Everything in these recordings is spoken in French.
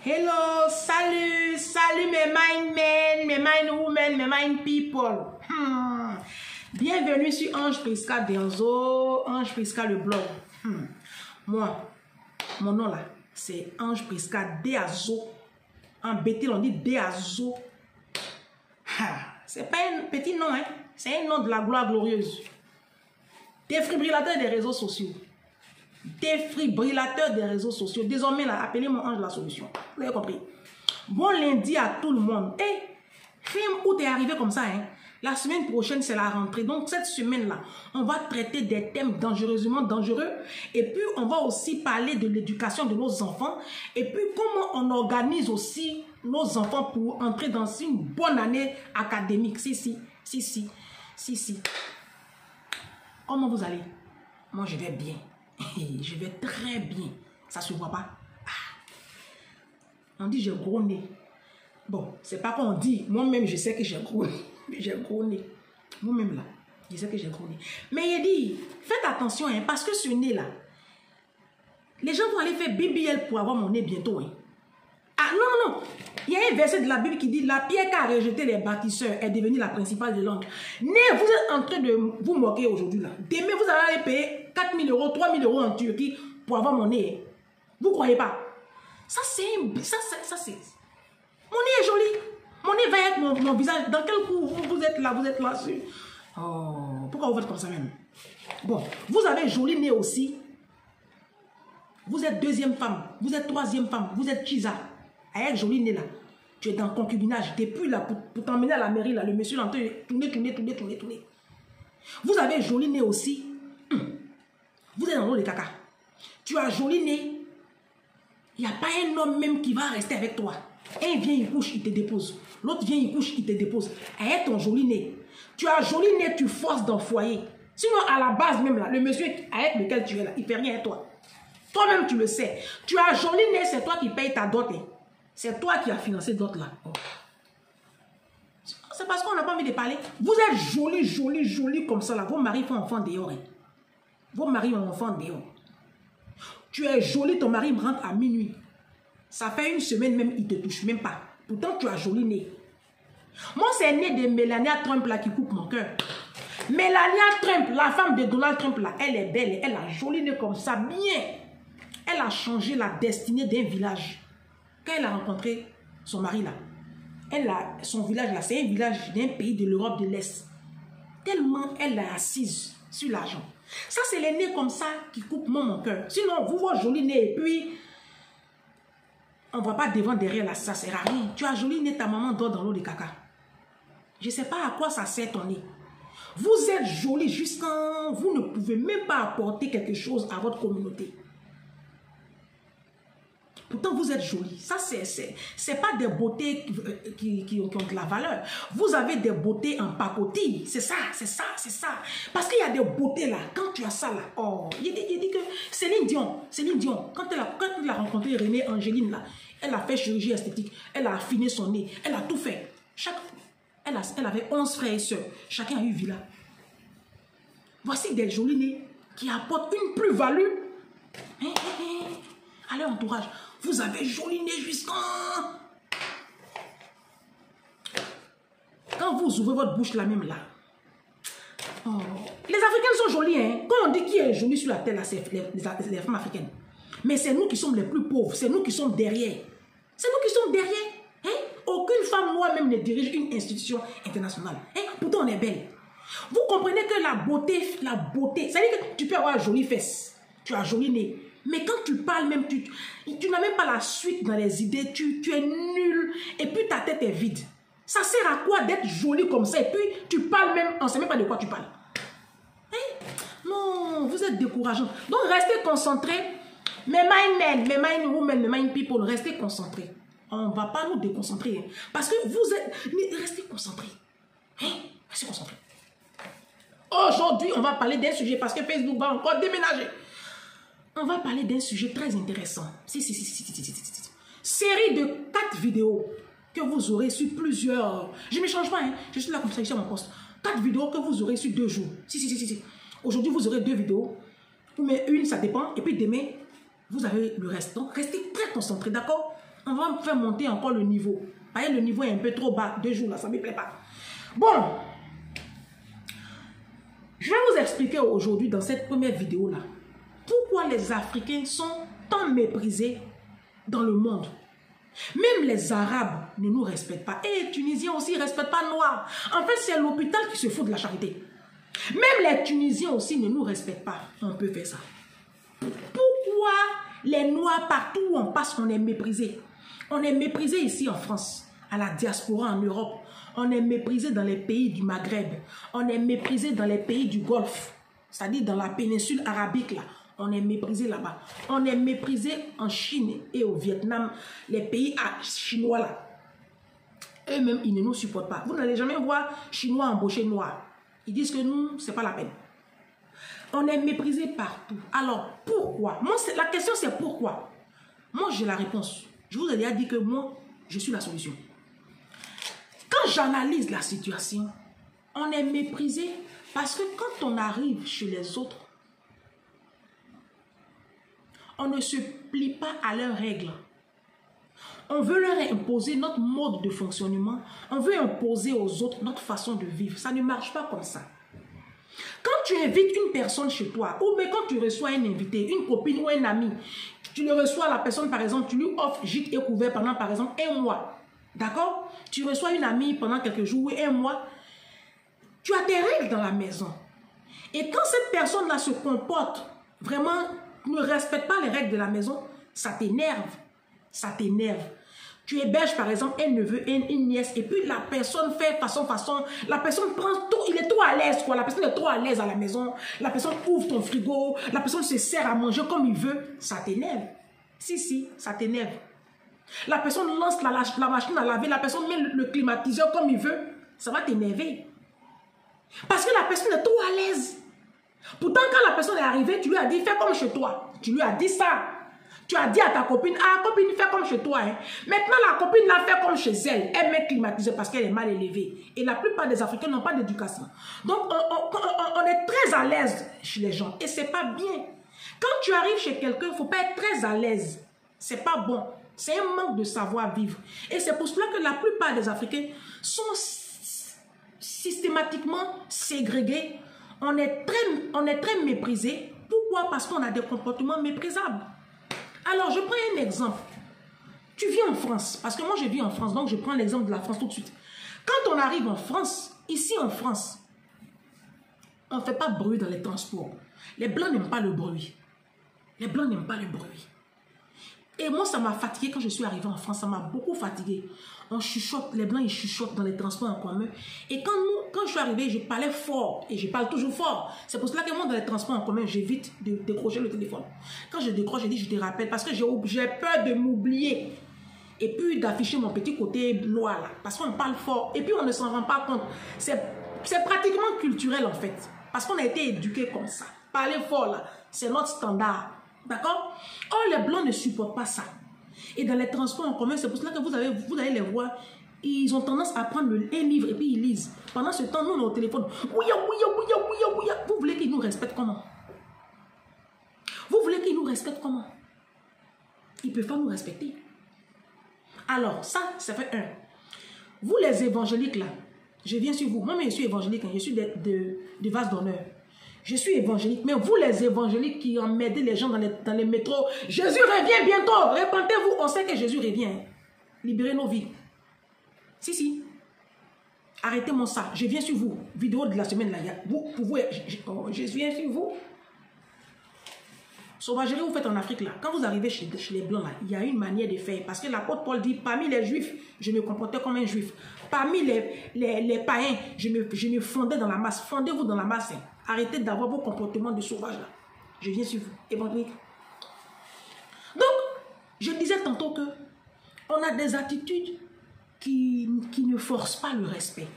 Hello, salut, salut mes mind men, mes mind women, mes mind people. Bienvenue sur Ange Prisca Denzo, Ange Prisca le blog. Moi, mon nom là, c'est Ange Prisca Deazo. En bétil, on dit Deazo. C'est pas un petit nom, hein? C'est un nom de la gloire glorieuse. Défibrillateur des réseaux sociaux. Défibrillateur des réseaux sociaux. Désormais, là, appelez-moi Ange la solution. Vous avez compris? Bon lundi à tout le monde. Et film où t'es arrivé comme ça, hein? La semaine prochaine, c'est la rentrée. Donc, cette semaine-là, on va traiter des thèmes dangereusement dangereux. Et puis, on va aussi parler de l'éducation de nos enfants. Et puis, comment on organise aussi nos enfants pour entrer dans une bonne année académique. Si. Comment vous allez? Moi, je vais bien. Je vais très bien. Ça se voit pas? On dit j'ai gros nez. Bon, c'est pas qu'on dit. Moi-même, je sais que j'ai gros nez. J'ai gros nez. Moi-même, là, je sais que j'ai gros nez. Mais il dit, faites attention, hein, parce que ce nez-là, les gens vont aller faire BBL pour avoir mon nez bientôt. Hein. Ah, non. Il y a un verset de la Bible qui dit, la pierre qui a rejeté les bâtisseurs est devenue la principale de l'angle. Né, vous êtes en train de vous moquer aujourd'hui, là. Demain, vous allez payer 4 000 euros, 3 000 euros en Turquie pour avoir mon nez. Vous ne croyez pas? Ça, c'est... Mon nez est joli. Mon nez va être mon visage. Dans quel coup vous êtes là sur... Oh, pourquoi vous faites comme ça même? Bon, vous avez joli nez aussi. Vous êtes deuxième femme. Vous êtes troisième femme. Vous êtes Chiza. Avec joli nez là. Tu es dans le concubinage. Depuis là, pour t'emmener à la mairie là, le monsieur là, tourner. Vous avez joli nez aussi. Vous êtes dans l'eau de caca. Tu as joli nez. Il n'y a pas un homme même qui va rester avec toi. Un vient, il couche, il te dépose. L'autre vient, il couche, il te dépose. Avec ton joli nez. Tu as joli nez, tu forces dans le foyer. Sinon, à la base même, là, le monsieur avec lequel tu es là, il ne fait rien à toi. Toi-même, tu le sais. Tu as joli nez, c'est toi qui payes ta dot. Hein. C'est toi qui as financé dot là. Oh. C'est parce qu'on n'a pas envie de parler. Vous êtes joli comme ça là. Vos maris font enfant dehors. Hein. Vos maris ont enfant dehors. Tu es joli, ton mari rentre à minuit. Ça fait une semaine même, il ne te touche même pas. Pourtant, tu as joli nez. Moi, c'est le nez de Melania Trump là qui coupe mon cœur. Melania Trump, la femme de Donald Trump là, elle est belle. Elle a joli nez comme ça, bien. Elle a changé la destinée d'un village. Quand elle a rencontré son mari là, son village là, c'est un village d'un pays de l'Europe de l'Est. Tellement elle est assise sur l'argent. Ça, c'est les nez comme ça qui coupent mon cœur. Sinon, vous voyez joli nez et puis... On ne va pas devant, derrière là, ça ne sert à rien. Tu as joli nez, ta maman dort dans l'eau de caca. Je ne sais pas à quoi ça sert ton nez. Vous êtes joli jusqu'à... Vous ne pouvez même pas apporter quelque chose à votre communauté. Pourtant, vous êtes joli. Ça, c'est pas des beautés qui ont de la valeur. Vous avez des beautés en pacotille. C'est ça. Parce qu'il y a des beautés là. Quand tu as ça là, oh, il dit que Céline Dion, quand elle a rencontré René Angéline là, elle a fait chirurgie esthétique, elle a affiné son nez, elle a tout fait. Elle avait 11 frères et sœurs. Chacun a eu villa. Voici des jolis nez qui apportent une plus-value à leur entourage. Vous avez joli nez jusqu'à... Quand vous ouvrez votre bouche là même là. Oh. Les Africaines sont jolies. Hein? Quand on dit qui est joli sur la terre là, c'est les femmes africaines. Mais c'est nous qui sommes les plus pauvres. C'est nous qui sommes derrière. C'est nous qui sommes derrière. Hein? Aucune femme noire même ne dirige une institution internationale. Hein? Pourtant on est belle. Vous comprenez que la beauté, ça veut dire que tu peux avoir jolies fesses. Tu as joli nez. Mais quand tu parles même, tu n'as même pas la suite dans les idées, tu es nul, et puis ta tête est vide. Ça sert à quoi d'être joli comme ça, et puis tu parles même, on ne sait même pas de quoi tu parles. Hein? Non, vous êtes décourageant. Donc restez concentrés. Mes mind men, mes mind women, mes mind people, restez concentrés. On ne va pas nous déconcentrer. Hein? Parce que vous êtes... Mais restez concentrés. Hein? Restez concentrés. Aujourd'hui, on va parler d'un sujet parce que Facebook va encore déménager. On va parler d'un sujet très intéressant. Série de 4 vidéos que vous aurez sur plusieurs... Je ne me change pas, hein. Je suis là comme ça, ici à mon poste. 4 vidéos que vous aurez sur 2 jours. Aujourd'hui, vous aurez 2 vidéos. Mais une, ça dépend. Et puis demain, vous avez le reste. Donc, restez très concentrés, d'accord? On va faire monter encore le niveau. Voyez, le niveau est un peu trop bas. 2 jours là, ça ne me plaît pas. Bon. Je vais vous expliquer aujourd'hui dans cette première vidéo là. Pourquoi les Africains sont tant méprisés dans le monde. Même les Arabes ne nous respectent pas. Et les Tunisiens aussi ne respectent pas les Noirs. En fait, c'est l'hôpital qui se fout de la charité. Même les Tunisiens aussi ne nous respectent pas. On peut faire ça. Pourquoi les Noirs, partout où on passe, on est méprisé? On est méprisé ici en France, à la diaspora en Europe. On est méprisé dans les pays du Maghreb. On est méprisé dans les pays du Golfe. C'est-à-dire dans la péninsule arabique là. On est méprisé là-bas. On est méprisé en Chine et au Vietnam. Les pays chinois là. Eux-mêmes, ils ne nous supportent pas. Vous n'allez jamais voir Chinois embaucher Noirs. Ils disent que nous, c'est pas la peine. On est méprisé partout. Alors, pourquoi? Moi, la question, c'est pourquoi? Moi, j'ai la réponse. Je vous ai déjà dit que moi, je suis la solution. Quand j'analyse la situation, on est méprisé parce que quand on arrive chez les autres, on ne se plie pas à leurs règles. On veut leur imposer notre mode de fonctionnement. On veut imposer aux autres notre façon de vivre. Ça ne marche pas comme ça. Quand tu invites une personne chez toi, ou mais quand tu reçois un invité, une copine ou un ami, tu le reçois, la personne par exemple, tu lui offres gîte et couvert pendant par exemple 1 mois. D'accord? Tu reçois une amie pendant quelques jours ou 1 mois. Tu as tes règles dans la maison. Et quand cette personne-là se comporte vraiment, ne respecte pas les règles de la maison, ça t'énerve. Ça t'énerve. Tu héberges par exemple un neveu, une nièce, et puis la personne fait façon, la personne prend tout, il est trop à l'aise, quoi. La personne est trop à l'aise à la maison, la personne ouvre ton frigo, la personne se sert à manger comme il veut, ça t'énerve. Si, ça t'énerve. La personne lance la machine à laver, la personne met le climatiseur comme il veut, ça va t'énerver. Parce que la personne est trop à l'aise. Pourtant, quand la personne est arrivée, tu lui as dit, fais comme chez toi. Tu lui as dit ça. Tu as dit à ta copine, ah, copine, fais comme chez toi. Hein. Maintenant, la copine l'a fait comme chez elle. Elle met climatiseur parce qu'elle est mal élevée. Et la plupart des Africains n'ont pas d'éducation. Donc, on est très à l'aise chez les gens. Et c'est pas bien. Quand tu arrives chez quelqu'un, il ne faut pas être très à l'aise. C'est pas bon. C'est un manque de savoir-vivre. Et c'est pour cela que la plupart des Africains sont systématiquement ségrégés. On est très méprisés. Pourquoi? Parce qu'on a des comportements méprisables. Alors, je prends un exemple. Tu vis en France, parce que moi, je vis en France, donc je prends l'exemple de la France tout de suite. Quand on arrive en France, ici en France, on ne fait pas bruit dans les transports. Les Blancs n'aiment pas le bruit. Les Blancs n'aiment pas le bruit. Et moi, ça m'a fatigué quand je suis arrivée en France. Ça m'a beaucoup fatigué. On chuchote, les Blancs, ils chuchotent dans les transports en commun. Et quand je suis arrivée, je parlais fort. Et je parle toujours fort. C'est pour cela que moi, dans les transports en commun, j'évite de décrocher le téléphone. Quand je décroche, je dis, je te rappelle. Parce que j'ai peur de m'oublier. Et puis d'afficher mon petit côté noir là. Parce qu'on parle fort. Et puis on ne s'en rend pas compte. C'est pratiquement culturel en fait. Parce qu'on a été éduqués comme ça. Parler fort là, c'est notre standard. D'accord? Or, les Blancs ne supportent pas ça. Et dans les transports en commun, c'est pour cela que vous allez les voir. Ils ont tendance à prendre un livre et puis ils lisent. Pendant ce temps, nous, on est au téléphone. Ouya. Vous voulez qu'ils nous respectent comment? Vous voulez qu'ils nous respectent comment? Ils ne peuvent pas nous respecter. Alors, ça fait un. Vous, les évangéliques, là, je viens sur vous. Moi, je suis évangélique. Hein, je suis de vase d'honneur. Je suis évangélique, mais vous les évangéliques qui emmerdez les gens dans les métros, Jésus revient bientôt, répentez-vous, on sait que Jésus revient. Libérez nos vies. Si. Arrêtez-moi ça, je viens sur vous. Vidéo de la semaine là, je viens sur vous. Sauvagerie vous faites en Afrique là. Quand vous arrivez chez les Blancs là, il y a une manière de faire. Parce que l'apôtre Paul dit, parmi les Juifs, je me comportais comme un Juif. Parmi les païens, je me fondais dans la masse. Fondez-vous dans la masse. Hein. Arrêtez d'avoir vos comportements de sauvage là. Je viens sur vous, évangélique. Donc, je disais tantôt que on a des attitudes qui ne forcent pas le respect.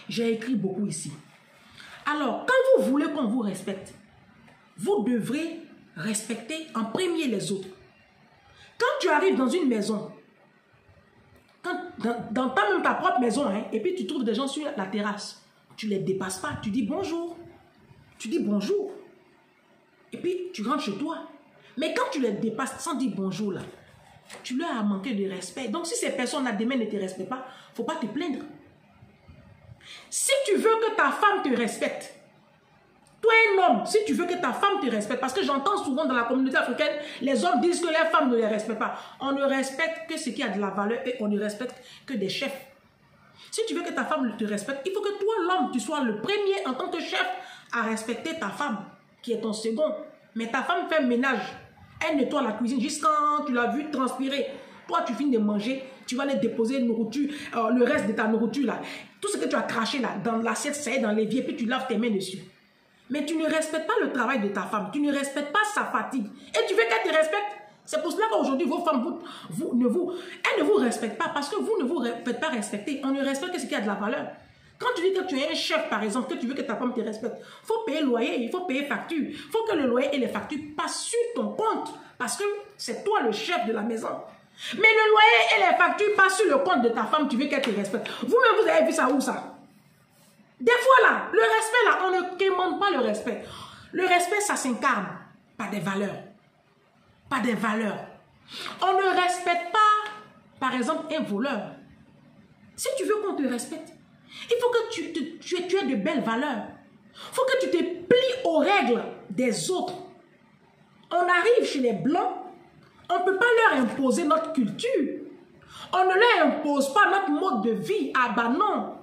J'ai écrit beaucoup ici. Alors, quand vous voulez qu'on vous respecte, vous devrez respecter en premier les autres. Quand tu arrives dans une maison, dans ta propre maison, hein, et puis tu trouves des gens sur la terrasse, tu ne les dépasses pas, tu dis bonjour. Tu dis bonjour. Et puis tu rentres chez toi. Mais quand tu les dépasses sans dire bonjour, là, tu leur as manqué de respect. Donc si ces personnes-là demain ne te respectent pas, il ne faut pas te plaindre. Si tu veux que ta femme te respecte, toi un homme, si tu veux que ta femme te respecte, parce que j'entends souvent dans la communauté africaine, les hommes disent que les femmes ne les respectent pas. On ne respecte que ce qui a de la valeur et on ne respecte que des chefs. Si tu veux que ta femme te respecte, il faut que toi l'homme, tu sois le premier en tant que chef à respecter ta femme, qui est ton second. Mais ta femme fait ménage, elle nettoie la cuisine jusqu'à quand tu l'as vu transpirer. Toi, tu finis de manger, tu vas aller déposer nourriture, le reste de ta nourriture là. Tout ce que tu as craché là, dans l'assiette, ça est dans l'évier, puis tu laves tes mains dessus. Mais tu ne respectes pas le travail de ta femme, tu ne respectes pas sa fatigue. Et tu veux qu'elle te respecte. C'est pour cela qu'aujourd'hui, vos femmes, elles ne vous respectent pas parce que vous ne vous faites pas respecter. On ne respecte que ce qui a de la valeur. Quand tu dis que tu es un chef, par exemple, que tu veux que ta femme te respecte, il faut payer le loyer, il faut payer facture. Il faut que le loyer et les factures passent sur ton compte parce que c'est toi le chef de la maison. Mais le loyer et les factures passent sur le compte de ta femme, tu veux qu'elle te respecte. Vous-même, vous avez vu ça où ça? Des fois là, le respect là, on ne demande pas le respect. Le respect, ça s'incarne par des valeurs. Pas des valeurs. On ne respecte pas, par exemple, un voleur. Si tu veux qu'on te respecte, il faut que tu aies de belles valeurs. Il faut que tu te plies aux règles des autres. On arrive chez les Blancs, on ne peut pas leur imposer notre culture. On ne leur impose pas notre mode de vie. Ah bah non,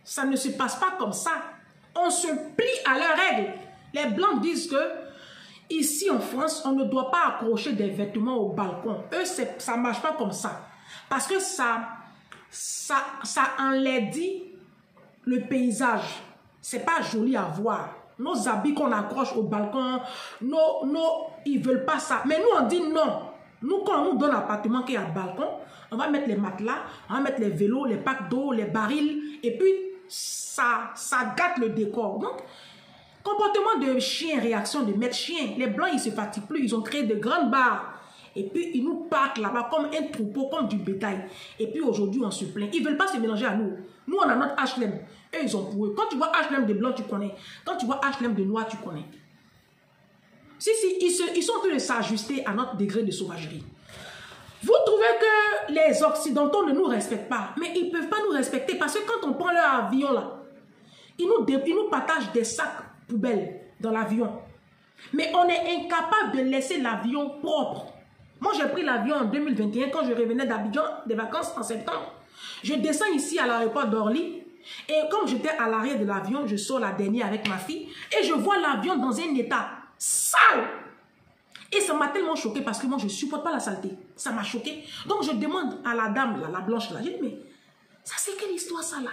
ça ne se passe pas comme ça. On se plie à leurs règles. Les Blancs disent que ici en France, on ne doit pas accrocher des vêtements au balcon. Eux, ça ne marche pas comme ça. Parce que ça enlaidit le paysage. Ce n'est pas joli à voir. Nos habits qu'on accroche au balcon, ils ne veulent pas ça. Mais nous, on dit non. Nous, quand on nous donne un appartement qui est à balcon, on va mettre les matelas, on va mettre les vélos, les packs d'eau, les barils. Et puis, ça gâte le décor. Donc, comportement de chien, réaction de maître chien. Les Blancs, ils ne se fatiguent plus. Ils ont créé de grandes barres. Et puis, ils nous partent là-bas comme un troupeau, comme du bétail. Et puis, aujourd'hui, on se plaint. Ils ne veulent pas se mélanger à nous. Nous, on a notre H&M. Eux, ils ont pour eux. Quand tu vois H&M de blanc, tu connais. Quand tu vois H&M de noir, tu connais. Si, ils sont en train de s'ajuster à notre degré de sauvagerie. Vous trouvez que les Occidentaux ne nous respectent pas. Mais ils ne peuvent pas nous respecter parce que quand on prend leur avion là, ils nous partagent des sacs poubelles dans l'avion. Mais on est incapable de laisser l'avion propre. Moi, j'ai pris l'avion en 2021 quand je revenais d'Abidjan des vacances en septembre. Je descends ici à l'aéroport d'Orly et comme j'étais à l'arrière de l'avion, je sors la dernière avec ma fille et je vois l'avion dans un état sale. Et ça m'a tellement choqué parce que moi, je ne supporte pas la saleté. Ça m'a choqué. Donc, je demande à la dame, là, la blanche, là, je dis, mais ça, c'est quelle histoire, ça, là?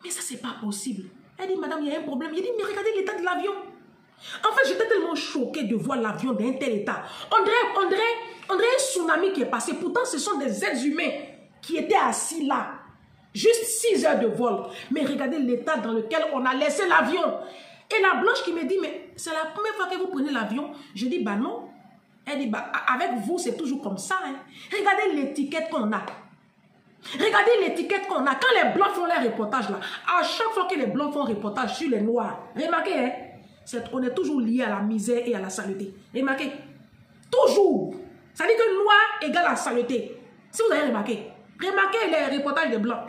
Mais ça, c'est pas possible. Elle dit, madame, il y a un problème. Je dis, mais regardez l'état de l'avion. En fait, j'étais tellement choquée de voir l'avion dans un tel état. On dirait un tsunami qui est passé. Pourtant, ce sont des êtres humains qui étaient assis là. Juste 6 heures de vol. Mais regardez l'état dans lequel on a laissé l'avion. Et la blanche qui me dit, mais c'est la première fois que vous prenez l'avion. Je dis, bah non. Elle dit, bah avec vous, c'est toujours comme ça. Hein. Regardez l'étiquette qu'on a. Regardez l'étiquette qu'on a. Quand les blancs font les reportages là, à chaque fois que les blancs font reportage sur les noirs, remarquez, hein, on est toujours lié à la misère et à la saleté. Remarquez. Toujours. Ça dit que noir égale à saleté. Si vous avez remarqué, remarquez les reportages des blancs.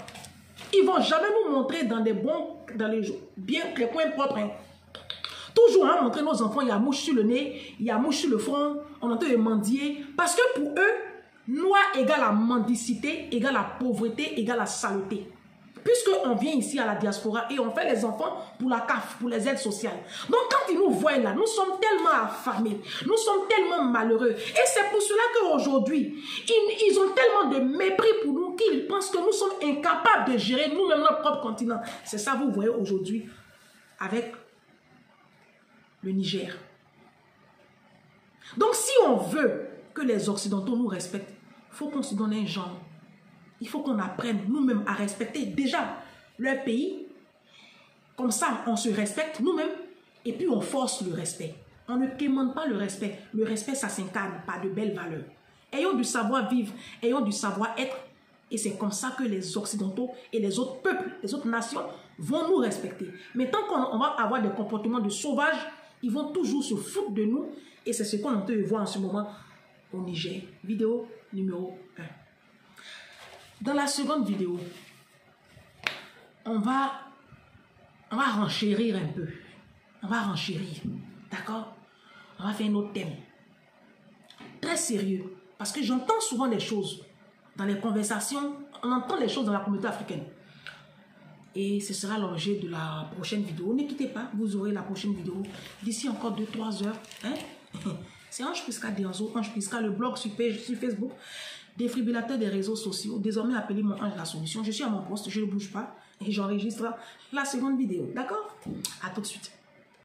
Ils ne vont jamais nous montrer dans des bons, dans les coins propres. Hein. Toujours hein, montrer nos enfants, il y a mouche sur le nez, il y a mouche sur le front, on entend les mendier. Parce que pour eux, noir égale à mendicité, égale à pauvreté, égale à saleté. Puisqu'on vient ici à la diaspora et on fait les enfants pour la CAF, pour les aides sociales. Donc quand ils nous voient là, nous sommes tellement affamés, nous sommes tellement malheureux. Et c'est pour cela qu'aujourd'hui, ils ont tellement de mépris pour nous qu'ils pensent que nous sommes incapables de gérer nous-mêmes notre propre continent. C'est ça vous voyez aujourd'hui avec le Niger. Donc si on veut que les Occidentaux nous respectent, il faut qu'on se donne un genre. Il faut qu'on apprenne nous-mêmes à respecter déjà leur pays. Comme ça, on se respecte nous-mêmes et puis on force le respect. On ne demande pas le respect. Le respect, ça s'incarne par de belles valeurs. Ayons du savoir-vivre, ayons du savoir-être. Et c'est comme ça que les Occidentaux et les autres peuples, les autres nations vont nous respecter. Mais tant qu'on va avoir des comportements de sauvages, ils vont toujours se foutre de nous. Et c'est ce qu'on est en train de voir en ce moment au Niger. Vidéo numéro 1. Dans la seconde vidéo, on va renchérir un peu. On va renchérir. D'accord? On va faire un autre thème. Très sérieux. Parce que j'entends souvent des choses dans les conversations. On entend les choses dans la communauté africaine. Et ce sera l'objet de la prochaine vidéo. Ne quittez pas, vous aurez la prochaine vidéo d'ici encore 2-3 heures. Hein? C'est Ange Prisca Dianzo, Ange Prisca, le blog sur Facebook, défibrillateur des réseaux sociaux. Désormais appelé mon Ange la solution. Je suis à mon poste, je ne bouge pas et j'enregistre la seconde vidéo. D'accord? À tout de suite.